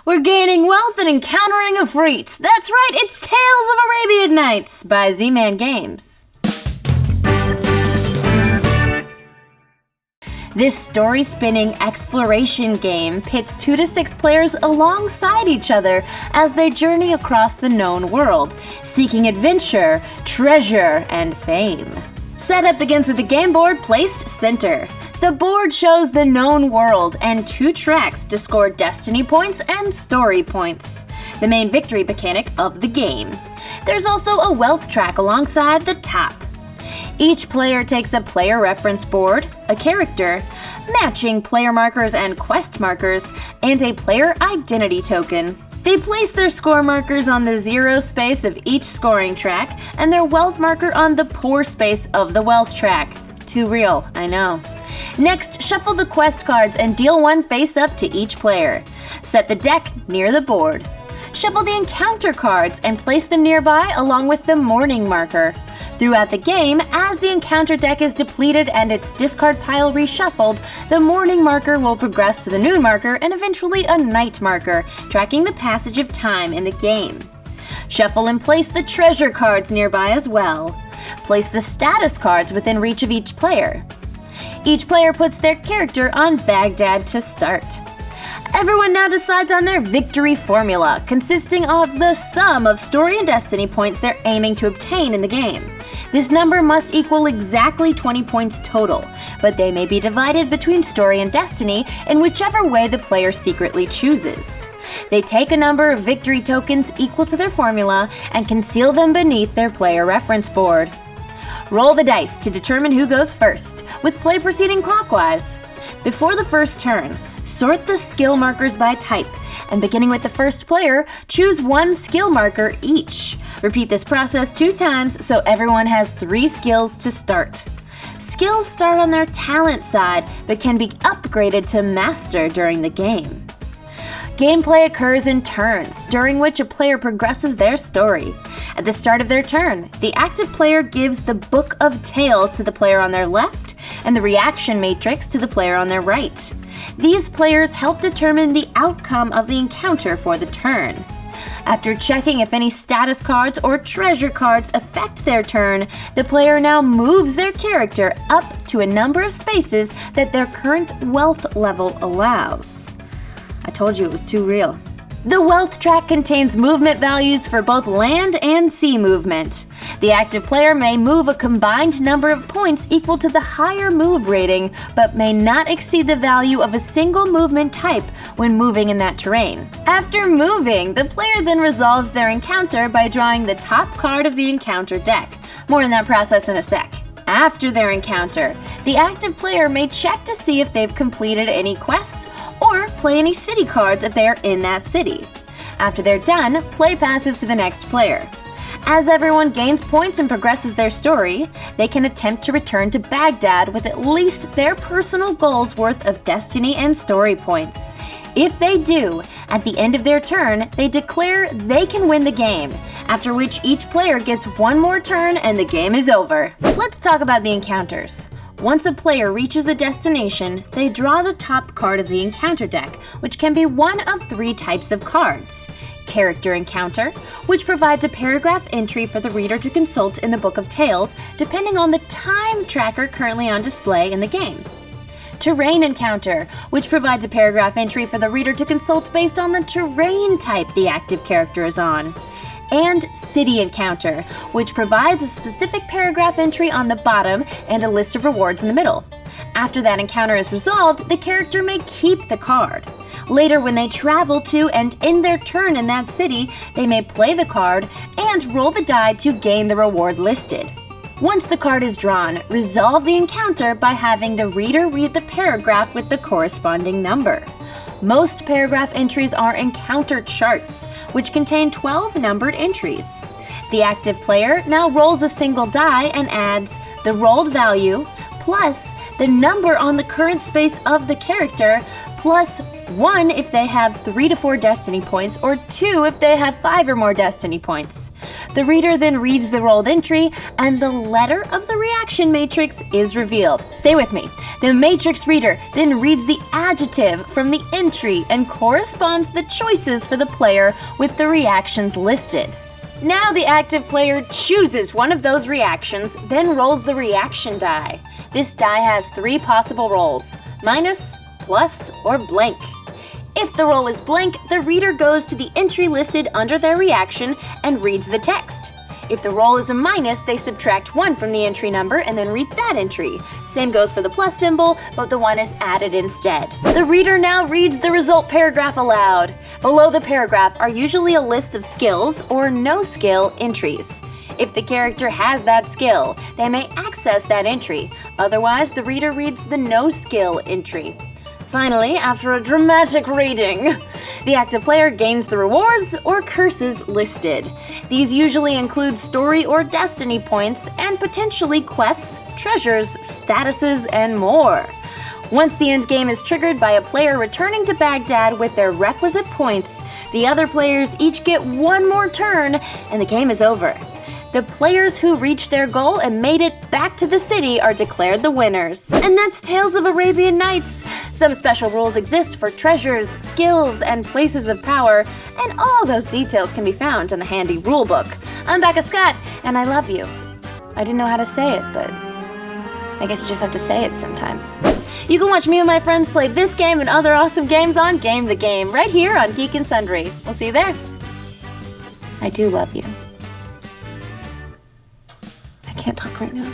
We're gaining wealth and encountering Afrits. That's right, it's Tales of Arabian Nights by Z-Man Games. This story-spinning exploration game pits 2 to 6 players alongside each other as they journey across the known world, seeking adventure, treasure, and fame. Setup begins with the game board placed center. The board shows the known world and 2 tracks to score destiny points and story points, the main victory mechanic of the game. There's also a wealth track alongside the top. Each player takes a player reference board, a character, matching player markers and quest markers, and a player identity token. They place their score markers on the 0 space of each scoring track and their wealth marker on the poor space of the wealth track. Too real, I know. Next, shuffle the quest cards and deal 1 face-up to each player. Set the deck near the board. Shuffle the encounter cards and place them nearby along with the morning marker. Throughout the game, as the encounter deck is depleted and its discard pile reshuffled, the morning marker will progress to the noon marker and eventually a night marker, tracking the passage of time in the game. Shuffle and place the treasure cards nearby as well. Place the status cards within reach of each player. Each player puts their character on Baghdad to start. Everyone now decides on their victory formula, consisting of the sum of story and destiny points they're aiming to obtain in the game. This number must equal exactly 20 points total, but they may be divided between story and destiny in whichever way the player secretly chooses. They take a number of victory tokens equal to their formula and conceal them beneath their player reference board. Roll the dice to determine who goes first, with play proceeding clockwise. Before the first turn, sort the skill markers by type, and beginning with the first player, choose 1 skill marker each. Repeat this process 2 times so everyone has 3 skills to start. Skills start on their talent side, but can be upgraded to master during the game. Gameplay occurs in turns, during which a player progresses their story. At the start of their turn, the active player gives the Book of Tales to the player on their left, and the reaction matrix to the player on their right. These players help determine the outcome of the encounter for the turn. After checking if any status cards or treasure cards affect their turn, the player now moves their character up to a number of spaces that their current wealth level allows. I told you it was too real. The wealth track contains movement values for both land and sea movement. The active player may move a combined number of points equal to the higher move rating, but may not exceed the value of a single movement type when moving in that terrain. After moving, the player then resolves their encounter by drawing the top card of the encounter deck. More on that process in a sec. After their encounter, the active player may check to see if they've completed any quests or play any city cards if they are in that city. After they're done, play passes to the next player. As everyone gains points and progresses their story, they can attempt to return to Baghdad with at least their personal goals worth of destiny and story points. If they do, at the end of their turn, they declare they can win the game, after which each player gets 1 more turn and the game is over. Let's talk about the encounters. Once a player reaches the destination, they draw the top card of the encounter deck, which can be one of 3 types of cards. Character Encounter, which provides a paragraph entry for the reader to consult in the Book of Tales, depending on the time tracker currently on display in the game. Terrain Encounter, which provides a paragraph entry for the reader to consult based on the terrain type the active character is on. And City Encounter, which provides a specific paragraph entry on the bottom and a list of rewards in the middle. After that encounter is resolved, the character may keep the card. Later, when they travel to and end their turn in that city, they may play the card and roll the die to gain the reward listed. Once the card is drawn, resolve the encounter by having the reader read the paragraph with the corresponding number. Most paragraph entries are encounter charts, which contain 12 numbered entries. The active player now rolls a single die and adds the rolled value plus the number on the current space of the character +1 if they have 3 to 4 destiny points, or 2 if they have 5 or more destiny points. The reader then reads the rolled entry, and the letter of the reaction matrix is revealed. Stay with me. The matrix reader then reads the adjective from the entry and corresponds the choices for the player with the reactions listed. Now the active player chooses one of those reactions, then rolls the reaction die. This die has 3 possible rolls: minus, plus, or blank. If the roll is blank, the reader goes to the entry listed under their reaction and reads the text. If the roll is a minus, they subtract 1 from the entry number and then read that entry. Same goes for the plus symbol, but the 1 is added instead. The reader now reads the result paragraph aloud. Below the paragraph are usually a list of skills or no-skill entries. If the character has that skill, they may access that entry. Otherwise, the reader reads the no-skill entry. Finally, after a dramatic reading, the active player gains the rewards or curses listed. These usually include story or destiny points and potentially quests, treasures, statuses, and more. Once the end game is triggered by a player returning to Baghdad with their requisite points, the other players each get 1 more turn and the game is over. The players who reached their goal and made it back to the city are declared the winners. And that's Tales of Arabian Nights. Some special rules exist for treasures, skills, and places of power, and all those details can be found in the handy rulebook. I'm Becca Scott, and I love you. I didn't know how to say it, but I guess you just have to say it sometimes. You can watch me and my friends play this game and other awesome games on Game the Game, right here on Geek and Sundry. We'll see you there. I do love you. I can't talk right now.